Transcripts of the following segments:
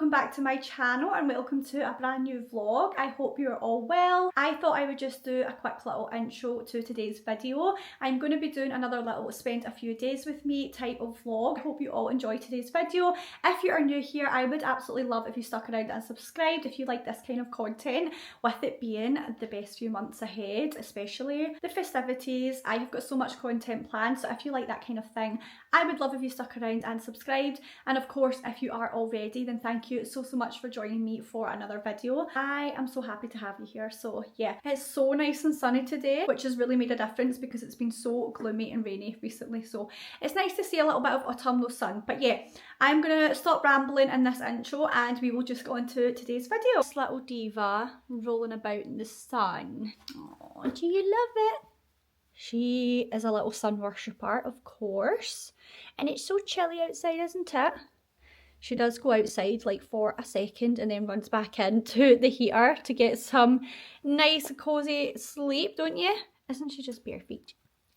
welcome back to my channel and welcome to a brand new vlog. I hope you're all well. I thought I would just do a quick little intro to today's video. I'm going to be doing another little spend a few days with me type of vlog. I hope you all enjoy today's video. If you are new here, I would absolutely love if you stuck around and subscribed if you like this kind of content, with it being the best few months ahead, especially the festivities. I've got so much content planned, so if you like that kind of thing, I would love if you stuck around and subscribed. And of course, if you are already, then thank you so much for joining me for another video. I am so happy to have you here. So yeah, it's so nice and sunny today, which has really made a difference because it's been so gloomy and rainy recently. So it's nice to see a little bit of autumnal sun. But yeah, I'm gonna stop rambling in this intro and we will just go into today's video. This little diva rolling about in the sun. Oh, do you love it? She is a little sun worshipper, of course. And it's so chilly outside, isn't it? She does go outside like for a second and then runs back into the heater to get some nice cozy sleep, don't you? Isn't she just bare feet?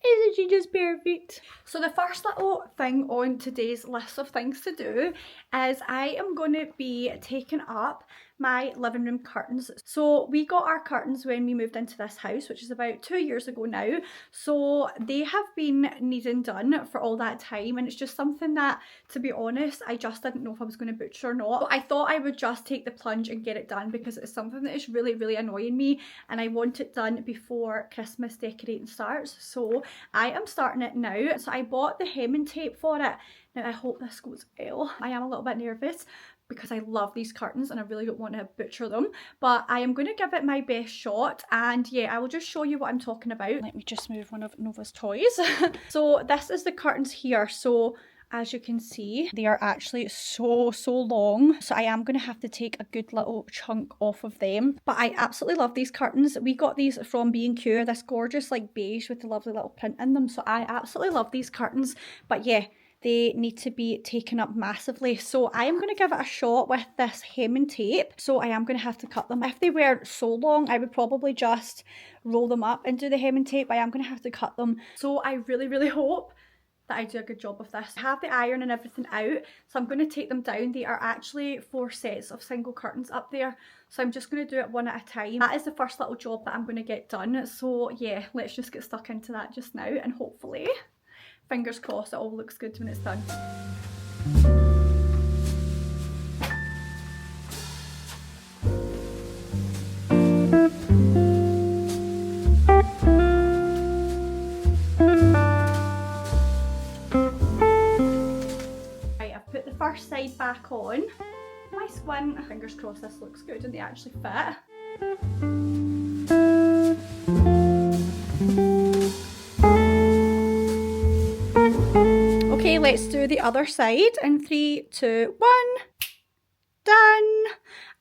Isn't she just perfect? So the first little thing on today's list of things to do is I am going to be taking up my living room curtains. So we got our curtains when we moved into this house, which is about 2 years ago now. So they have been needing done for all that time, and it's just something that, to be honest, I just didn't know if I was going to butcher or not. But I thought I would just take the plunge and get it done because it's something that is really annoying me, and I want it done before Christmas decorating starts. So I am starting it now. So I bought the hemming tape for it. Now I hope this goes well. I am a little bit nervous because I love these curtains and I really don't want to butcher them, but I am going to give it my best shot. And yeah, I will just show you what I'm talking about. Let me just move one of Nova's toys. So this is the curtains here. So as you can see, they are actually so long. So I am going to have to take a good little chunk off of them. But I absolutely love these curtains. We got these from B&Q, this gorgeous like beige with the lovely little print in them. So I absolutely love these curtains. But yeah, they need to be taken up massively. So I am going to give it a shot with this hemming tape. So I am going to have to cut them. If they were so long, I would probably just roll them up and do the hemming tape. I am going to have to cut them. So I really hope that I do a good job of this. I have the iron and everything out, so I'm going to take them down. They are actually 4 sets of single curtains up there, so I'm just going to do it one at a time. That is the first little job that I'm going to get done. So yeah, let's just get stuck into that just now, and hopefully, fingers crossed, it all looks good when it's done. First side back on. My squint. Fingers crossed this looks good and they actually fit. Okay, let's do the other side in 3, 2, 1. Done.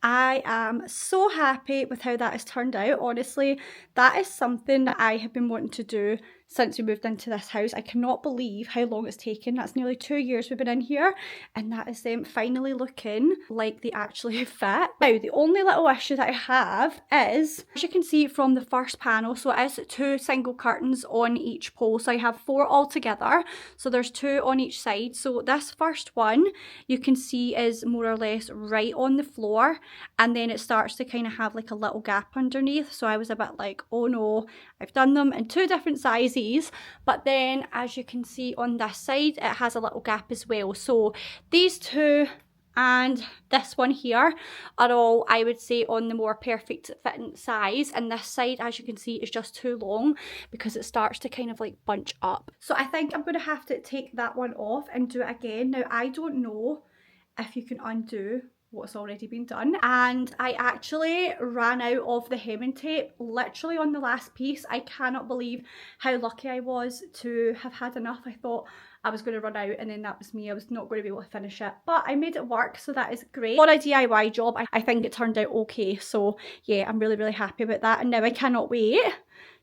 I am so happy with how that has turned out. Honestly, that is something that I have been wanting to do since we moved into this house. I cannot believe how long it's taken. That's nearly 2 years we've been in here, and that is them finally looking like they actually fit. Now, the only little issue that I have is, as you can see from the first panel, so it is 2 single curtains on each pole. So I have 4 altogether. So there's 2 on each side. So this first one, you can see, is more or less right on the floor, and then it starts to kind of have like a little gap underneath. So I was a bit like, oh no, I've done them in 2 different sizes. But then as you can see on this side, it has a little gap as well. So these 2 and this one here are all, I would say, on the more perfect fitting size, and this side, as you can see, is just too long because it starts to kind of like bunch up. So I think I'm going to have to take that one off and do it again. Now I don't know if you can undo what's already been done, and I actually ran out of the hemming tape literally on the last piece. I cannot believe how lucky I was to have had enough. I thought I was going to run out and then that was me. I was not going to be able to finish it, but I made it work, so that is great. For a DIY job, I think it turned out okay. So yeah, I'm really happy about that, and now I cannot wait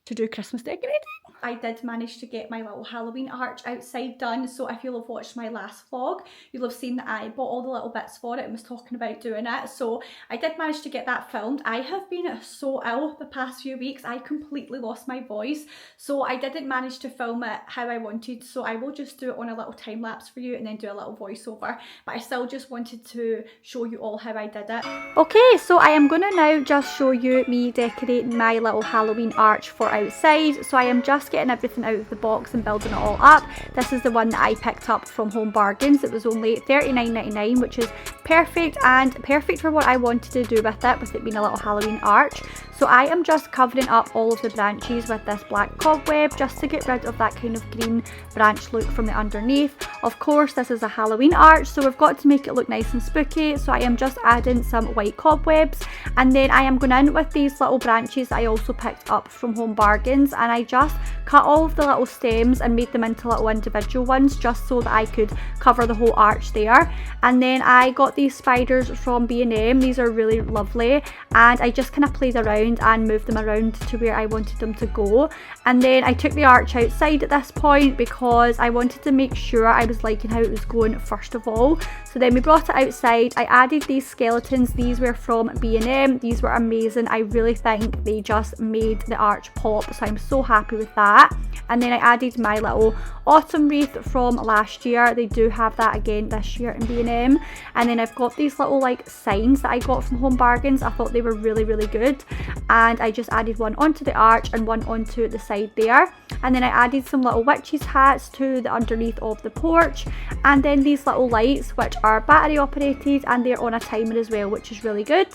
to do Christmas decorating. I did manage to get my little Halloween arch outside done, so if you'll have watched my last vlog, you'll have seen that I bought all the little bits for it and was talking about doing it. So I did manage to get that filmed. I have been so ill the past few weeks. I completely lost my voice, so I didn't manage to film it how I wanted, so I will just do it on a little time lapse for you and then do a little voiceover, but I still just wanted to show you all how I did it. Okay, so I am gonna now just show you me decorating my little Halloween arch for outside. So I am just getting everything out of the box and building it all up. This is the one that I picked up from Home Bargains. It was only $39.99, which is perfect, and perfect for what I wanted to do with it being a little Halloween arch. So I am just covering up all of the branches with this black cobweb just to get rid of that kind of green branch look from the underneath. Of course, this is a Halloween arch, so we've got to make it look nice and spooky, so I am just adding some white cobwebs, and then I am going in with these little branches that I also picked up from Home Bargains, and I just cut all of the little stems and made them into little individual ones just so that I could cover the whole arch there. And then I got these spiders from B&M. These are really lovely, and I just kind of played around and moved them around to where I wanted them to go. And then I took the arch outside at this point because I wanted to make sure I was liking how it was going first of all. So then we brought it outside. I added these skeletons. These were from B&M. These were amazing. I really think they just made the arch pop, so I'm so happy with that. And then I added my little autumn wreath from last year. They do have that again this year in B&M. And then I've got these little like signs that I got from Home Bargains. I thought they were really, really good, and I just added one onto the arch and one onto the side there. And then I added some little witches hats to the underneath of the porch, and then these little lights which are battery operated and they're on a timer as well, which is really good.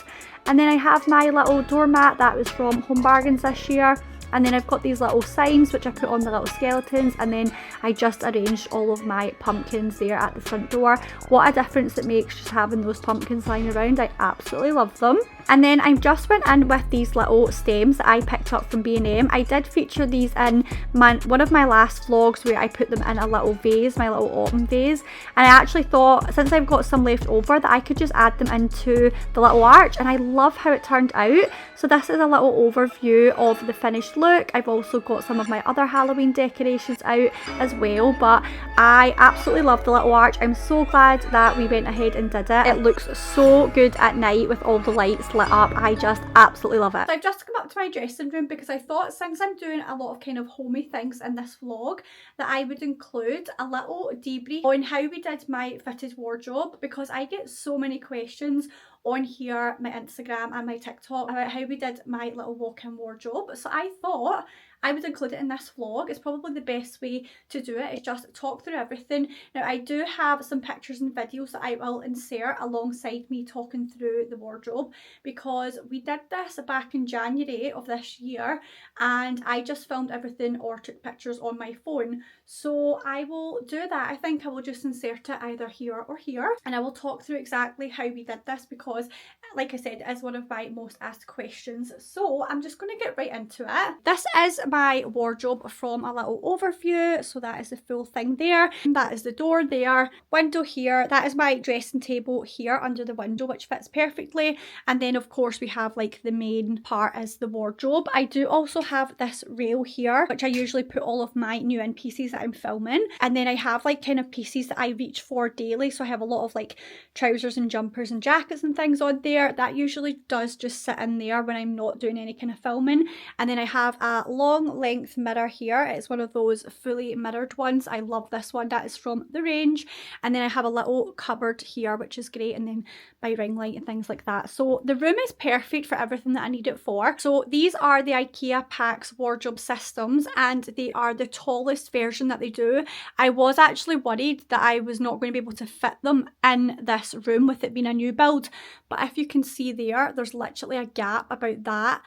And then I have my little doormat that was from Home Bargains this year. And then I've got these little signs which I put on the little skeletons, and then I just arranged all of my pumpkins there at the front door. What a difference it makes just having those pumpkins lying around. I absolutely love them. And then I just went in with these little stems that I picked up from B&M. I did feature these in one of my last vlogs where I put them in a little vase, my little autumn vase. And I actually thought, since I've got some left over, that I could just add them into the little arch, and I love how it turned out. So this is a little overview of the finished look. I've also got some of my other Halloween decorations out as well, but I absolutely love the little arch. I'm so glad that we went ahead and did it. It looks so good at night with all the lights lit up. I just absolutely love it. So I've just come up to my dressing room because I thought, since I'm doing a lot of kind of homey things in this vlog, that I would include a little debrief on how we did my fitted wardrobe, because I get so many questions on here, my Instagram and my TikTok, about how we did my little walk-in wardrobe. So I thought I would include it in this vlog. It's probably the best way to do it, is just talk through everything. Now I do have some pictures and videos that I will insert alongside me talking through the wardrobe, because we did this back in January of this year and I just filmed everything or took pictures on my phone. So I will do that. I think I will just insert it either here or here, and I will talk through exactly how we did this, because like I said, it is one of my most asked questions. So I'm just going to get right into it. This is my wardrobe from a little overview. So that is the full thing there. That is the door there, window here. That is my dressing table here under the window, which fits perfectly. And then of course we have like the main part is the wardrobe. I do also have this rail here, which I usually put all of my new in pieces that I'm filming. And then I have like kind of pieces that I reach for daily. So I have a lot of like trousers and jumpers and jackets and things on there. That usually does just sit in there when I'm not doing any kind of filming. And then I have a long length mirror here. It's one of those fully mirrored ones. I love this one. That is from the range. And then I have a little cupboard here, which is great, and then my ring light and things like that. So the room is perfect for everything that I need it for. So these are the Ikea Pax wardrobe systems, and they are the tallest version that they do. I was actually worried that I was not going to be able to fit them in this room with it being a new build, but if you can see there's literally a gap about that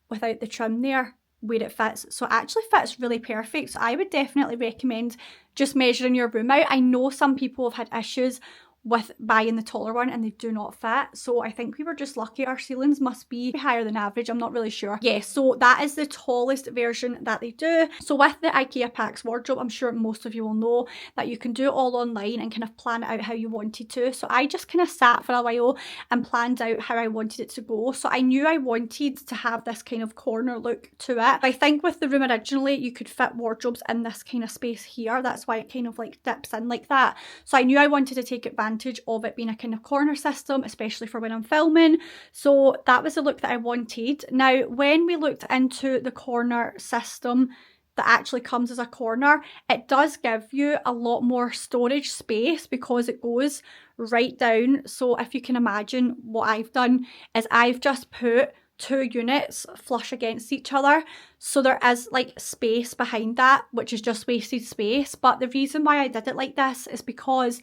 without the trim there where it fits. So it actually fits really perfect. So I would definitely recommend just measuring your room out. I know some people have had issues with buying the taller one, and they do not fit. So I think we were just lucky. Our ceilings must be higher than average, I'm not really sure. Yeah, so that is the tallest version that they do. So with the Ikea Pax wardrobe, I'm sure most of you will know that you can do it all online and kind of plan it out how you wanted to. So I just kind of sat for a while and planned out how I wanted it to go. So I knew I wanted to have this kind of corner look to it. I think with the room originally, you could fit wardrobes in this kind of space here. That's why it kind of like dips in like that. So I knew I wanted to take advantage of it being a kind of corner system, especially for when I'm filming. So that was the look that I wanted. Now, when we looked into the corner system that actually comes as a corner, it does give you a lot more storage space because it goes right down. So if you can imagine, what I've done is I've just put 2 units flush against each other, so there is like space behind that, which is just wasted space. But the reason why I did it like this is because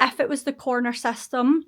if it was the corner system,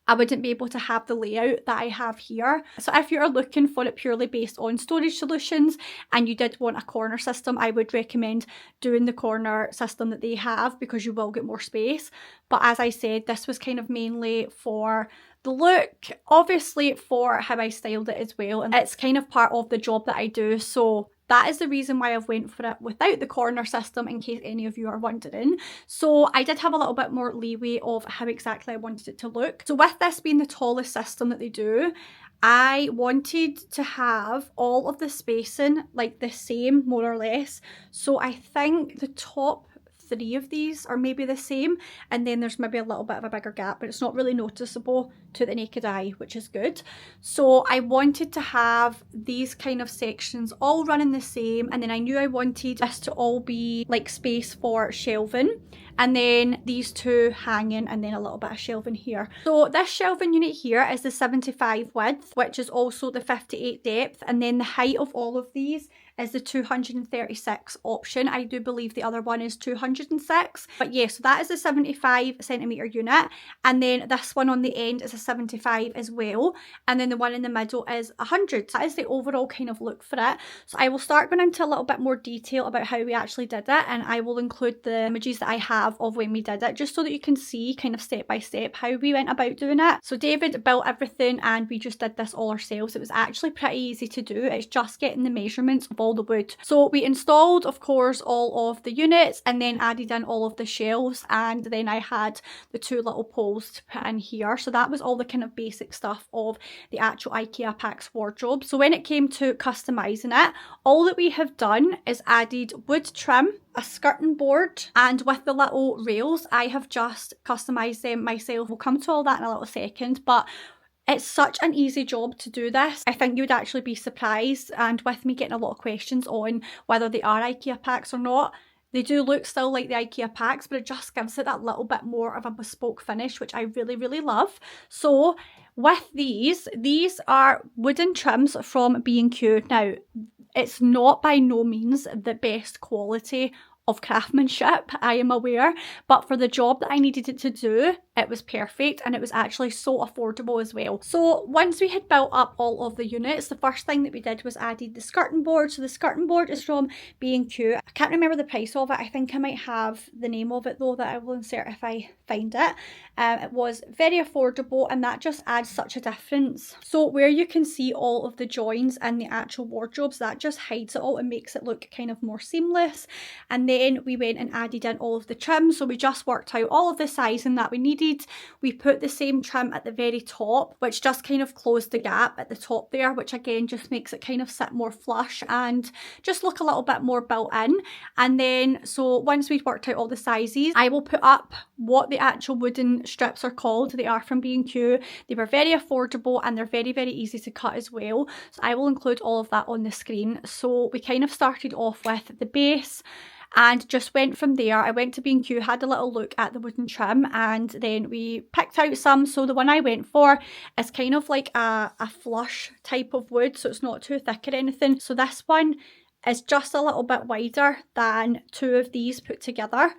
I wouldn't be able to have the layout that I have here. So if you're looking for it purely based on storage solutions and you did want a corner system, I would recommend doing the corner system that they have, because you will get more space. But as I said, this was kind of mainly for the look, obviously for how I styled it as well, and it's kind of part of the job that I do. So that is the reason why I've went for it without the corner system, in case any of you are wondering. So I did have a little bit more leeway of how exactly I wanted it to look. So with this being the tallest system that they do, I wanted to have all of the spacing like the same, more or less. So I think the top 3 of these are maybe the same, and then there's maybe a little bit of a bigger gap, but it's not really noticeable to the naked eye, which is good. So I wanted to have these kind of sections all running the same, and then I knew I wanted this to all be like space for shelving, and then these 2 hanging, and then a little bit of shelving here. So this shelving unit here is the 75 width, which is also the 58 depth, and then the height of all of these is the 236 option. I do believe the other one is 206. But yeah, so that is a 75 centimetre unit. And then this one on the end is a 75 as well. And then the one in the middle is 100. That is the overall kind of look for it. So I will start going into a little bit more detail about how we actually did it. And I will include the images that I have of when we did it, just so that you can see kind of step by step how we went about doing it. So David built everything and we just did this all ourselves. It was actually pretty easy to do. It's just getting the measurements of all the wood. So we installed, of course, all of the units and then added in all of the shelves, and then I had the 2 little poles to put in here. So that was all the kind of basic stuff of the actual Ikea Pax wardrobe. So when it came to customizing it, all that we have done is added wood trim, a skirting board, and with the little rails, I have just customized them myself. We'll come to all that in a little second, but it's such an easy job to do this. I think you would actually be surprised, and with me getting a lot of questions on whether they are Ikea Pax or not, they do look still like the Ikea Pax, but it just gives it that little bit more of a bespoke finish, which I really, really love. So with these are wooden trims from B&Q. Now, it's not by no means the best quality of craftsmanship, I am aware, but for the job that I needed it to do, it was perfect, and it was actually so affordable as well. So once we had built up all of the units, the first thing that we did was added the skirting board. So the skirting board is from B&Q. I can't remember the price of it. I think I might have the name of it though, that I will insert if I find it. It was very affordable, and that just adds such a difference. So where you can see all of the joins and the actual wardrobes, that just hides it all and makes it look kind of more seamless. And then we went and added in all of the trim. So we just worked out all of the sizing that we needed. We put the same trim at the very top, which just kind of closed the gap at the top there, which again just makes it kind of sit more flush and just look a little bit more built in. And then so once we'd worked out all the sizes, I will put up what the actual wooden strips are called. They are from B&Q. They were very affordable and they're very, very easy to cut as well. So I will include all of that on the screen. So we kind of started off with the base and just went from there. I went to B&Q, had a little look at the wooden trim, and then we picked out some. So the one I went for is kind of like a flush type of wood, so it's not too thick or anything. So this one is just a little bit wider than 2 of these put together.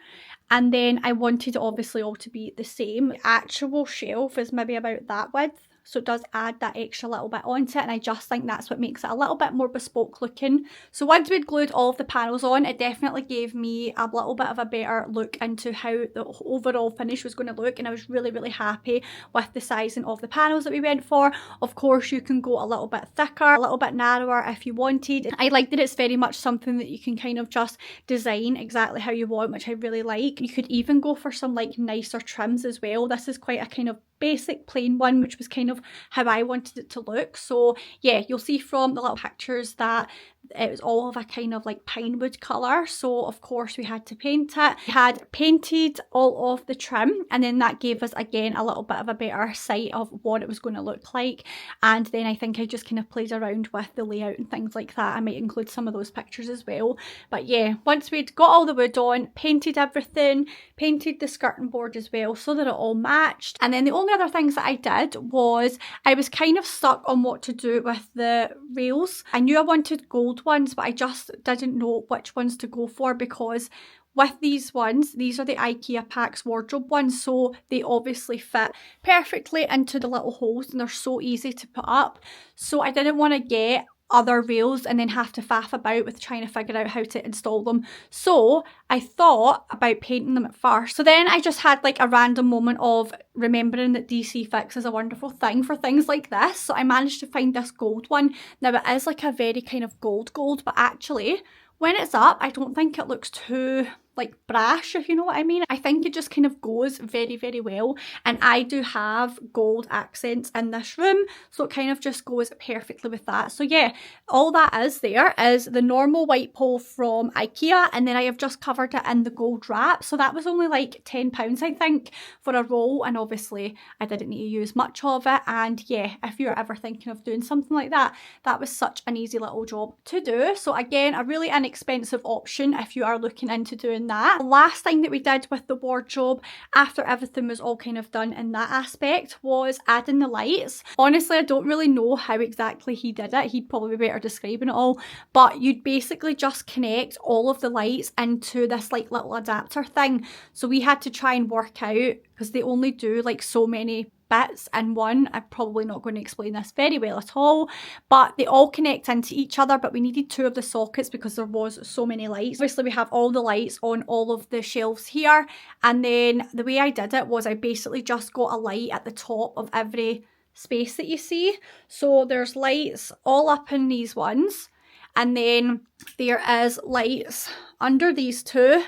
And then I wanted it obviously all to be the same. The actual shelf is maybe about that width, so it does add that extra little bit onto it, and I just think that's what makes it a little bit more bespoke looking. So once we'd glued all of the panels on, it definitely gave me a little bit of a better look into how the overall finish was going to look, and I was really, really happy with the sizing of the panels that we went for. Of course, you can go a little bit thicker, a little bit narrower if you wanted. I like that it's very much something that you can kind of just design exactly how you want, which I really like. You could even go for some like nicer trims as well. This is quite a kind of basic plain one, which was kind of how I wanted it to look. So yeah, you'll see from the little pictures that it was all of a kind of like pine wood colour, so of course we had to paint it. We had painted all of the trim, and then that gave us again a little bit of a better sight of what it was going to look like. And then I think I just kind of played around with the layout and things like that. I might include some of those pictures as well. But yeah, once we'd got all the wood on, painted everything, painted the skirting board as well so that it all matched. And then the only other things that I did was I was kind of stuck on what to do with the rails. I knew I wanted gold ones, but I just didn't know which ones to go for, because with these ones, these are the Ikea Pax wardrobe ones, so they obviously fit perfectly into the little holes and they're so easy to put up. So I didn't want to get other rails and then have to faff about with trying to figure out how to install them. So I thought about painting them at first. So then I just had like a random moment of remembering that DC Fix is a wonderful thing for things like this. So I managed to find this gold one. Now it is like a very kind of gold, but actually when it's up, I don't think it looks too like brash, if you know what I mean. I think it just kind of goes very, very well. And I do have gold accents in this room, so it kind of just goes perfectly with that. So yeah, all that is there is the normal white pole from Ikea, and then I have just covered it in the gold wrap. So that was only like £10, I think, for a roll, and obviously I didn't need to use much of it. And yeah, if you're ever thinking of doing something like that, that was such an easy little job to do. So again, a really inexpensive option if you are looking into doing that. The last thing that we did with the wardrobe after everything was all kind of done in that aspect was adding the lights. Honestly, I don't really know how exactly he did it. He'd probably be better describing it all, but you'd basically just connect all of the lights into this like little adapter thing. So we had to try and work out, because they only do like so many bits in one. I'm probably not going to explain this very well at all, but they all connect into each other, but we needed 2 of the sockets because there was so many lights. Obviously we have all the lights on all of the shelves here, and then the way I did it was I basically just got a light at the top of every space that you see. So there's lights all up in these ones, and then there is lights under these 2,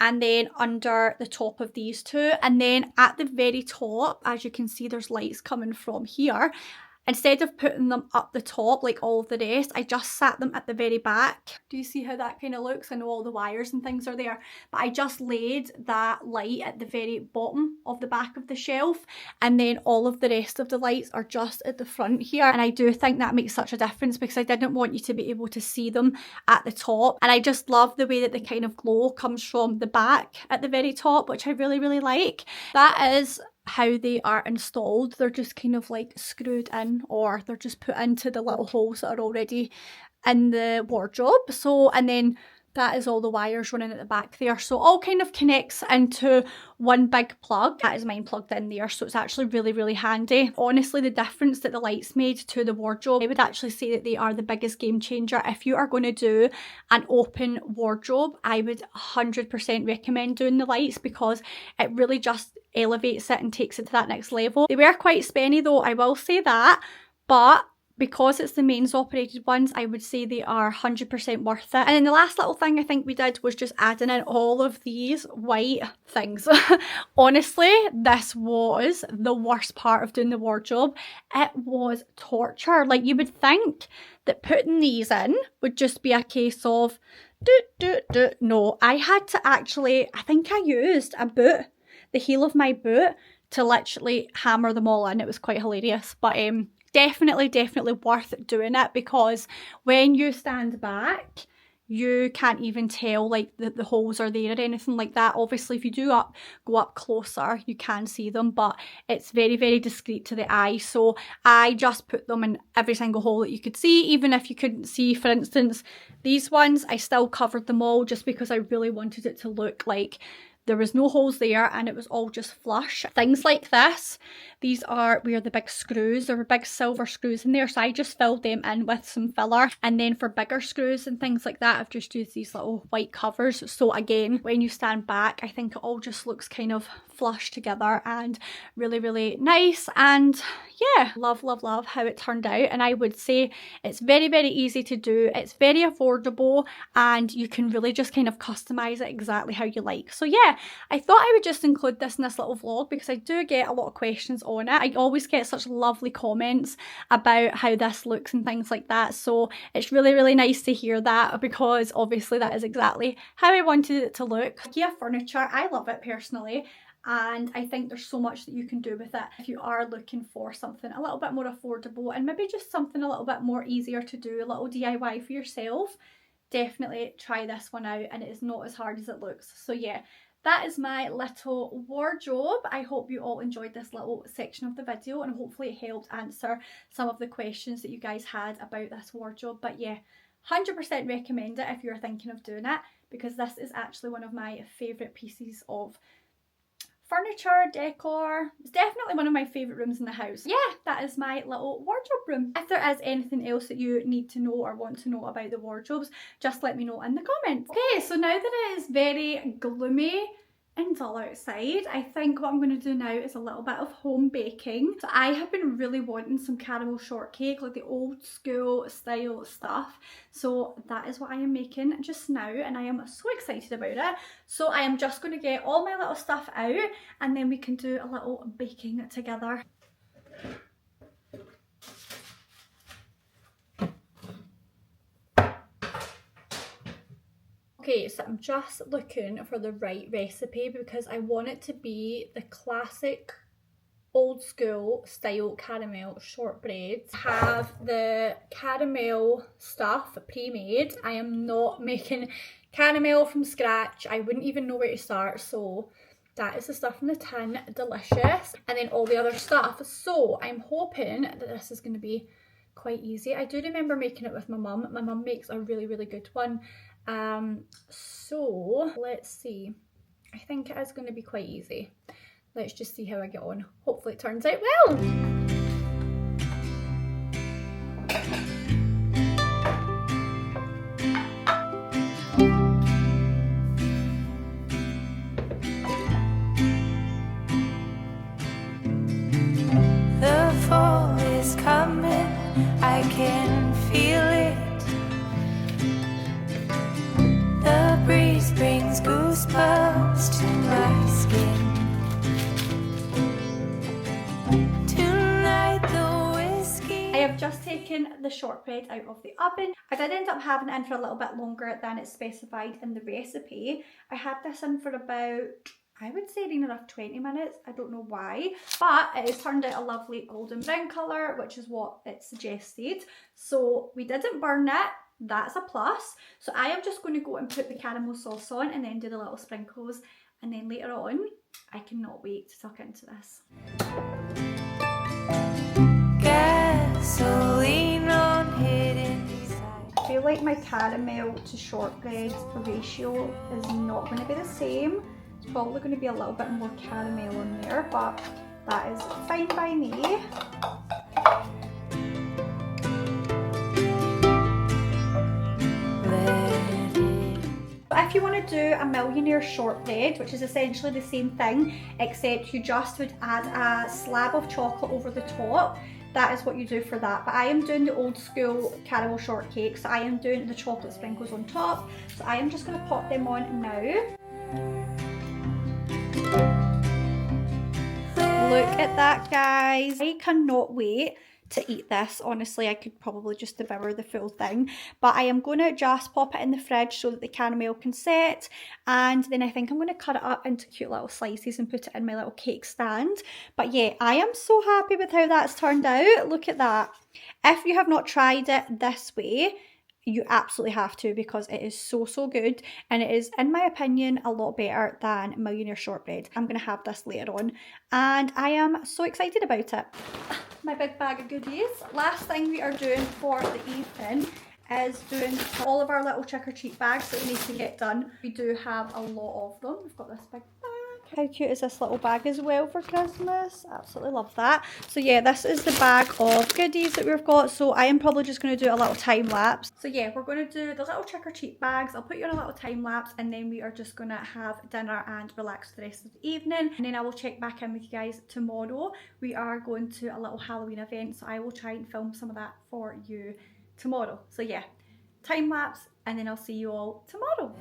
and then under the top of these 2, and then at the very top, as you can see, there's lights coming from here. Instead of putting them up the top like all of the rest, I just sat them at the very back. Do you see how that kind of looks? I know all the wires and things are there, but I just laid that light at the very bottom of the back of the shelf, and then all of the rest of the lights are just at the front here. And I do think that makes such a difference, because I didn't want you to be able to see them at the top, and I just love the way that the kind of glow comes from the back at the very top, which I really, really like. That is how they are installed. They're just kind of like screwed in, or they're just put into the little holes that are already in the wardrobe. So, and then that is all the wires running at the back there. So all kind of connects into one big plug. That is mine plugged in there, so it's actually really, really handy. Honestly, the difference that the lights made to the wardrobe, I would actually say that they are the biggest game changer. If you are going to do an open wardrobe, I would 100% recommend doing the lights, because it really just elevates it and takes it to that next level. They were quite spenny though, I will say that, but because it's the mains operated ones, I would say they are 100% worth it. And then the last little thing I think we did was just adding in all of these white things. Honestly, this was the worst part of doing the wardrobe. It was torture. Like, you would think that putting these in would just be a case of no, I had to actually, I think I used a boot, the heel of my boot, to literally hammer them all in. It was quite hilarious, but definitely worth doing it, because when you stand back, you can't even tell like the holes are there or anything like that. Obviously, if you do go up closer, you can see them, but it's very, very discreet to the eye. So I just put them in every single hole that you could see. Even if you couldn't see, for instance, these ones, I still covered them all just because I really wanted it to look like there was no holes there and it was all just flush. Things like this, these are where the big screws, there were big silver screws in there, so I just filled them in with some filler. And then for bigger screws and things like that, I've just used these little white covers. So again, when you stand back, I think it all just looks kind of flush together and really, really nice. And yeah, love how it turned out. And I would say it's very, very easy to do. It's very affordable and you can really just kind of customize it exactly how you like. So yeah, I thought I would just include this in this little vlog because I do get a lot of questions on it. I always get such lovely comments about how this looks and things like that. So it's really, really nice to hear that because obviously that is exactly how I wanted it to look. IKEA furniture, I love it personally. And I think there's so much that you can do with it if you are looking for something a little bit more affordable and maybe just something a little bit more easier to do, a little DIY for yourself. Definitely try this one out and it is not as hard as it looks. So yeah, that is my little wardrobe. I hope you all enjoyed this little section of the video and hopefully it helped answer some of the questions that you guys had about this wardrobe. But yeah, 100% recommend it if you're thinking of doing it because this is actually one of my favourite pieces of furniture, decor. It's definitely one of my favourite rooms in the house. Yeah, that is my little wardrobe room. If there is anything else that you need to know or want to know about the wardrobes, just let me know in the comments. Okay, so now that it is very gloomy and dull outside, I think what I'm going to do now is a little bit of home baking. So I have been really wanting some caramel shortcake, like the old school style stuff. So that is what I am making just now and I am so excited about it. So I am just going to get all my little stuff out and then we can do a little baking together. Okay, so I'm just looking for the right recipe because I want it to be the classic old school style caramel shortbread. Have the caramel stuff pre-made. I am not making caramel from scratch. I wouldn't even know where to start. So that is the stuff in the tin, delicious. And then all the other stuff. So I'm hoping that this is going to be quite easy. I do remember making it with my mum. My mum makes a really, really good one. So let's see. I think it is going to be quite easy. Let's just see how I get on. Hopefully it turns out well. The fall is coming, I can feel it. The breeze brings goosebumps to my skin. Tonight the whiskey. I have just taken the shortbread out of the oven. I did end up having it in for a little bit longer than it's specified in the recipe. I had this in for about, I would say, near enough 20 minutes. I don't know why, but it has turned out a lovely golden brown colour, which is what it suggested. So we didn't burn it. That's a plus. So I am just going to go and put the caramel sauce on and then do the little sprinkles, and then later on I cannot wait to tuck into this. Gasoline on hidden desire. I feel like my caramel to shortbread ratio is not going to be the same. It's probably going to be a little bit more caramel in there, but that is fine by me. If you want to do a millionaire shortbread, which is essentially the same thing, except you just would add a slab of chocolate over the top, that is what you do for that. But I am doing the old school caramel shortcake, so I am doing the chocolate sprinkles on top. So I am just going to pop them on now. Look at that, guys. I cannot wait to eat this. Honestly, I could probably just devour the full thing, but I am going to just pop it in the fridge so that the caramel can set, and then I think I'm going to cut it up into cute little slices and put it in my little cake stand. But yeah, I am so happy with how that's turned out. Look at that. If you have not tried it this way, you absolutely have to, because it is so good, and it is, in my opinion, a lot better than millionaire shortbread. I'm going to have this later on and I am so excited about it. My big bag of goodies. Last thing we are doing for the evening is doing all of our little trick or treat bags that we need to get done. We do have a lot of them. We've got this big bag. How cute is this little bag as well for Christmas? Absolutely love that. So yeah, this is the bag of goodies that we've got. So I am probably just going to do a little time lapse. So yeah, we're going to do the little trick or treat bags. I'll put you on a little time lapse, and then we are just going to have dinner and relax for the rest of the evening. And then I will check back in with you guys tomorrow. We are going to a little Halloween event, so I will try and film some of that for you tomorrow. So yeah, time lapse, and then I'll see you all tomorrow.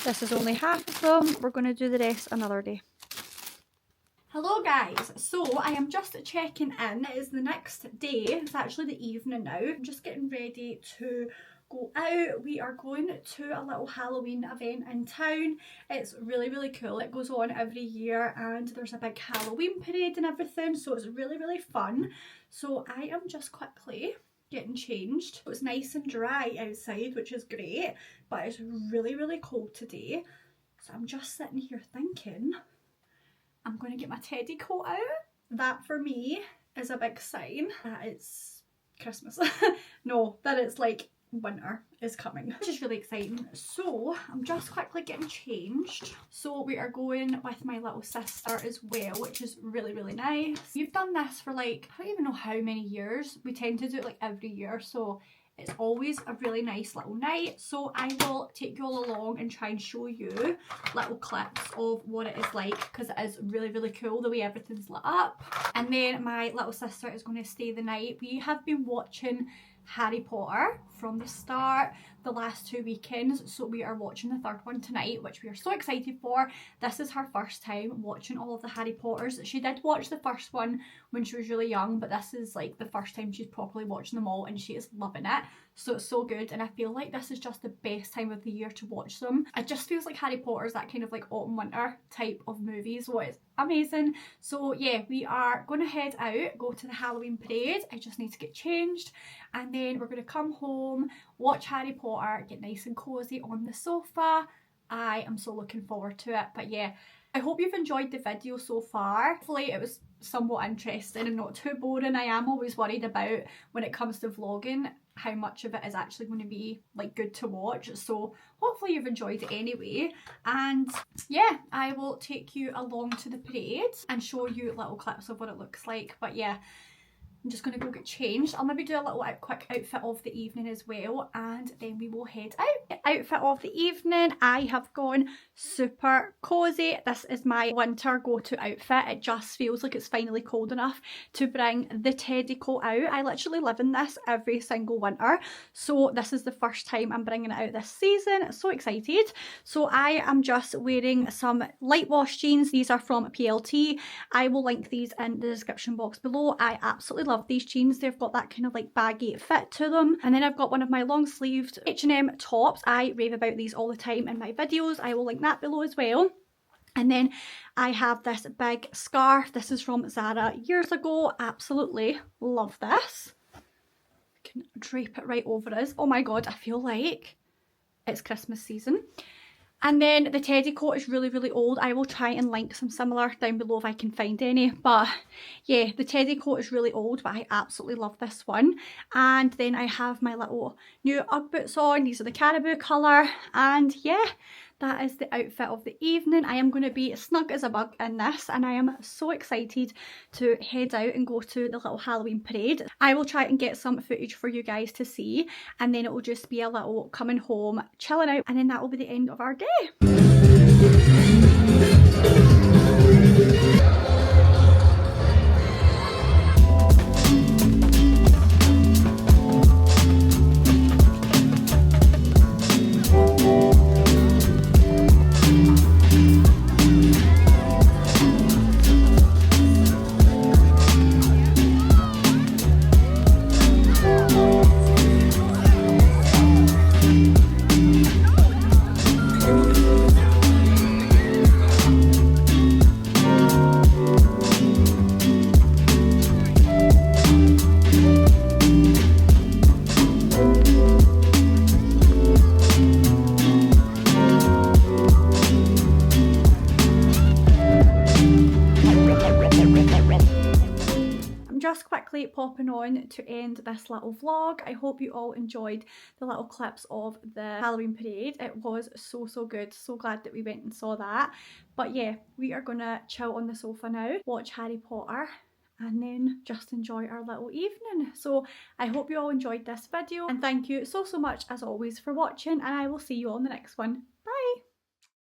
This is only half of them. We're going to do the rest another day. Hello guys, so I am just checking in. It is the next day. It's actually the evening now. I'm just getting ready to go out. We are going to a little Halloween event in town. It's really cool. It goes on every year and there's a big Halloween parade and everything, so it's really fun. So I am just quickly getting changed. It's nice and dry outside, which is great, but it's really cold today. So I'm just sitting here thinking I'm going to get my teddy coat out. That for me is a big sign that it's Christmas. No, that it's like winter is coming, which is really exciting. So I'm just quickly getting changed. So we are going with my little sister as well, which is really nice. We've done this for like, I don't even know how many years. We tend to do it like every year, so it's always a really nice little night. So I will take you all along and try and show you little clips of what it is like, because it is really cool the way everything's lit up. And then my little sister is going to stay the night. We have been watching Harry Potter from the start the last 2 weekends, so we are watching the third one tonight, which we are so excited for. This is her first time watching all of the Harry Potters. She did watch the first one when she was really young, but this is like the first time she's properly watching them all, and she is loving it. So it's so good, and I feel like this is just the best time of the year to watch them. It just feels like Harry Potter is that kind of like autumn winter type of movie, so it's amazing. So yeah, we are going to head out, go to the Halloween parade. I just need to get changed, and then we're going to come home, watch Harry Potter, get nice and cozy on the sofa. I am so looking forward to it. But yeah, I hope you've enjoyed the video so far. Hopefully it was somewhat interesting and not too boring. I am always worried about, when it comes to vlogging, how much of it is actually going to be like good to watch. So hopefully you've enjoyed it anyway. And yeah, I will take you along to the parade and show you little clips of what it looks like. But yeah, I'm just going to go get changed. I'll maybe do a little quick outfit of the evening as well, and then we will head out. Outfit of the evening, I have gone super cozy. This is my winter go-to outfit. It just feels like it's finally cold enough to bring the teddy coat out. I literally live in this every single winter, so this is the first time I'm bringing it out this season. So excited. So I am just wearing some light wash jeans. These are from PLT. I will link these in the description box below. I absolutely love these jeans. They've got that kind of like baggy fit to them. And then I've got one of my long sleeved H&M tops. I rave about these all the time in my videos. I will link that below as well. And then I have this big scarf. This is from Zara years ago. Absolutely love this. I can drape it right over us. Oh my god, I feel like it's Christmas season. And then the teddy coat is really old. I will try and link some similar down below if I can find any. But yeah, the teddy coat is really old, but I absolutely love this one. And then I have my little new Ugg boots on. These are the caribou colour. And yeah, that is the outfit of the evening. I am going to be snug as a bug in this, and I am so excited to head out and go to the little Halloween parade. I will try and get some footage for you guys to see, and then it will just be a little coming home, chilling out, and then that will be the end of our day. just quickly popping on to end this little vlog. I hope you all enjoyed the little clips of the Halloween parade. It was so good, so glad that we went and saw that. But yeah, we are gonna chill on the sofa now, watch Harry Potter, and then just enjoy our little evening. So I hope you all enjoyed this video, and thank you so much as always for watching, and I will see you on the next one.